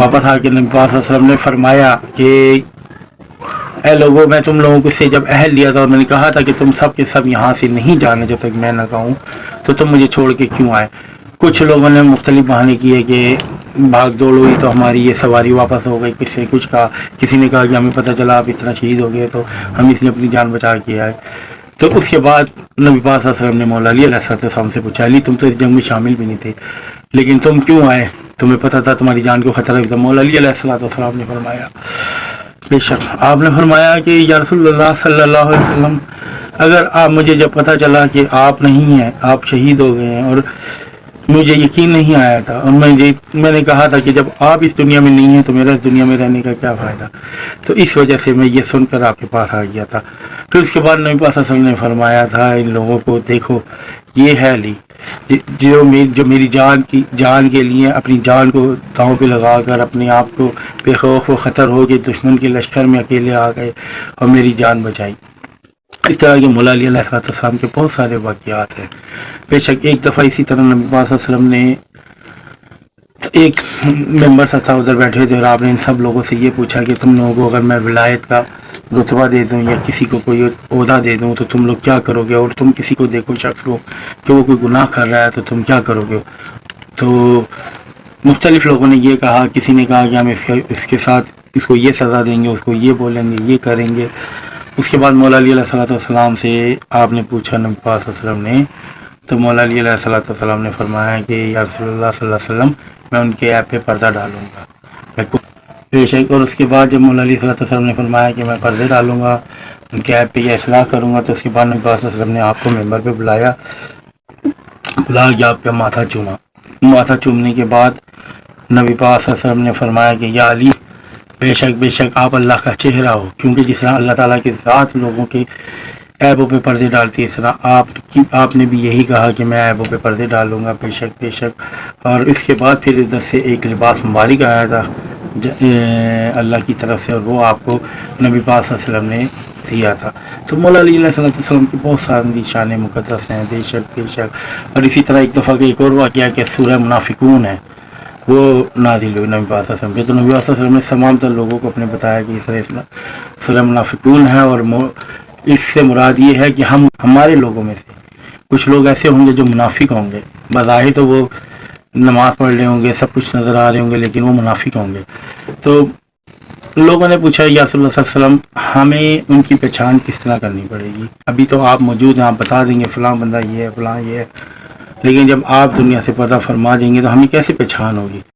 वापस आके नबी पाक सल्लल्लाहु अलैहि वसल्लम ने फरमाया कि ए लोगों, मैं तुम लोगों को से जब अहद लिया था और मैंने कहा था कि तुम सब के सब यहाँ से नहीं जाने जब तक मैं ना कहूँ, तो तुम मुझे छोड़ के क्यों आए। कुछ लोगों ने मुख्तलिफ बहाने किए कि भाग दौड़ हुई तो हमारी ये सवारी वापस हो गई, किससे कुछ कहा, किसी ने कहा कि हमें पता चला आप इतना शहीद हो गए तो हम इसलिए अपनी जान बचा के आए। तो उसके बाद नबी पाक सल्लल्लाहु अलैहि वसल्लम ने मौला अली अलैहिस्सलाम से पूछा, अली तुम तो इस जंग में शामिल भी नहीं थे, लेकिन तुम क्यों आए, तुम्हें पता था तुम्हारी जान को खतरा भी था। मौला अली अलैहिस्सलाम ने फरमाया, बेशक आपने फरमाया कि या रसूलल्लाह सल्लल्लाहु अलैहि वसल्लम, अगर आप मुझे जब पता चला कि आप नहीं हैं, आप शहीद हो गए हैं और मुझे यकीन नहीं आया था और मैंने कहा था कि जब आप इस दुनिया में नहीं हैं तो मेरा इस दुनिया में रहने का क्या फ़ायदा, तो इस वजह से मैं ये सुनकर आपके पास आ गया था। फिर उसके बाद नबी पाक सल्लल्लाहु अलैहि वसल्लम ने फरमाया था इन लोगों को, देखो ये है अली जो मेरी जान के लिए अपनी जान को दांव पे लगाकर अपने आप को बेखौफ व ख़तर हो के दुश्मन के लश्कर में अकेले आ गए और मेरी जान बचाई। इस तरह के मौला अली अलैहिस्सलाम के बहुत सारे वाक़यात हैं। बेशक एक दफ़ा इसी तरह नबी पाक सल्लल्लाहु अलैहि वसल्लम ने एक मेंबर सा था, उधर बैठे थे और आपने इन सब लोगों से ये पूछा कि तुम लोगों को अगर मैं विलायत का रुतबा दे दूं या किसी को कोई ओहदा दे दूं तो तुम लोग क्या करोगे, और तुम किसी को देखो शख्स को कि वो कोई गुनाह कर रहा है तो तुम क्या करोगे। तो मुख्तलिफ लोगों ने ये कहा, किसी ने कहा कि हम इसके साथ इसको ये सज़ा देंगे, उसको ये बोलेंगे, ये करेंगे। उसके बाद मौला अली अलैहिस्सलाम से आपने पूछा नबी पाक सल्लल्लाहु अलैहि वसल्लम ने, तो मौला अली अलैहिस्सलाम ने फरमाया कि या रसूलल्लाह सल्लल्लाहु अलैहि वसल्लम, मैं उनके ऐप पे पर्दा डालूंगा। बेशक और उसके बाद जब मौला अली सल्लल्लाहु अलैहि वसल्लम ने फरमाया कि मैं पर्दे डालूंगा, उनके ऐप पे यह इस्लाह करूँगा, तो उसके बाद नबी पाक सल्लल्लाहु अलैहि वसल्लम ने आपको मेंबर पे बुला के आपका माथा चूमा। माथा चूमने के बाद नबी पाक सल्लल्लाहु अलैहि वसल्लम ने फरमाया कि या अली, बेशक आप अल्लाह का चेहरा हो, क्योंकि जिस तरह अल्लाह ताला के ज़ात लोगों के ऐबों पे पर्दे डालती है, इस तरह आपने भी यही कहा कि मैं ऐबों पे पर्दे डालूंगा। बेशक और इसके बाद फिर इधर से एक लिबास मुबारक आया था अल्लाह की तरफ से, और वो आपको नबी पाक सल्लल्लाहु अलैहि वसल्लम ने दिया था। तो मौला अली अलैहिस्सलाम की बहुत सारी शान मुक़द्दस हैं। बेशक और इसी तरह एक दफ़ा का एक और वाक़या कि सूरह मुनाफिकून है, वो नाज़िल हुई नबी पाक सल्लल्लाहु अलैहि वसल्लम पे। तो नबी पाक सल्लल्लाहु अलैहि वसल्लम ने तमाम तर लोगों को अपने बताया कि इस तरह सूरह मुनाफिकून है, और इससे मुराद ये है कि हमारे लोगों में से कुछ लोग ऐसे होंगे जो मुनाफिक होंगे। बज़ाहिर तो वो नमाज़ पढ़ रहे होंगे, सब कुछ नज़र आ रहे होंगे, लेकिन वो मुनाफिक होंगे। तो लोगों ने पूछा या रसूलुल्लाह सल्लल्लाहु अलैहि वसल्लम, हमें उनकी पहचान किस तरह करनी पड़ेगी। अभी तो आप मौजूद हैं, आप बता देंगे फ़लाँ बंदा ये है, फ़लाँ ये है, लेकिन जब आप दुनिया से पर्दा फरमा देंगे तो हमें कैसे पहचान होगी।